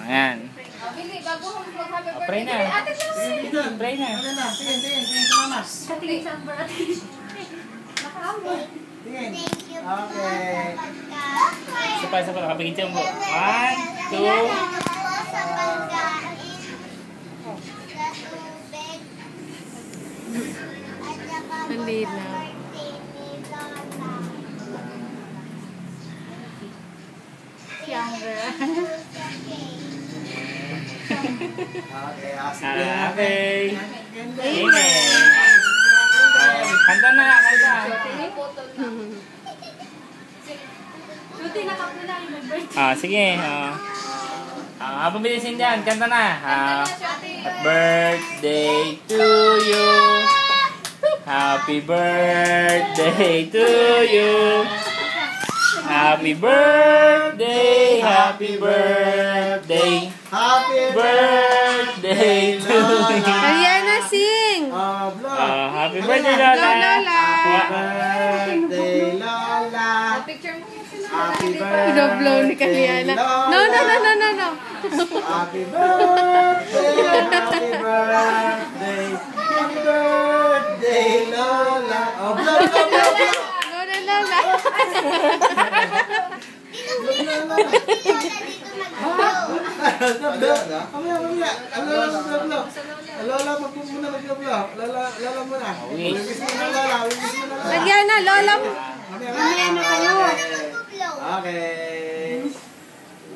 Ayan. Bili, bago mo mag-happy birthday. Pray na. Pray na. Tingin sa mamas. Tingin sa birthday. Nakaambol. Tingin. Okay. Isa pa. Nakapagin mo. 1, 2. Maliit na. Younger. Okay. Okay. Amen. Kanta na. Suti na ka na yung birthday. Sige. Habang bilisin dyan, kanta na. Happy birthday to you. Happy birthday to you. Happy birthday, happy birthday. Happy Birthday to you. Ariana, sing! Vlog. Happy birthday, Lola. Lola. Happy birthday, Lola. Picture mo yung Happy Pinoblow ni Kaliana. Lola. No. Happy birthday, happy birthday, happy birthday, Lola. Oh, vlog. Lola. Mamaya. Lola, magmumuna mag-vlog. Lola muna. Wingis mo na, Lola. Ariana, Lola. Mamaya na kayo. Okay.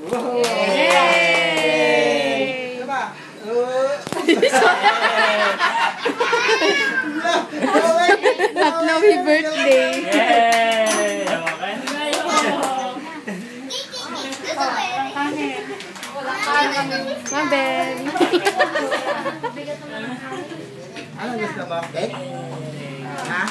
Wow. Yay! Diba? Happy birthday. Yay! Mabel. Ano gusto mo? Cake? Ha?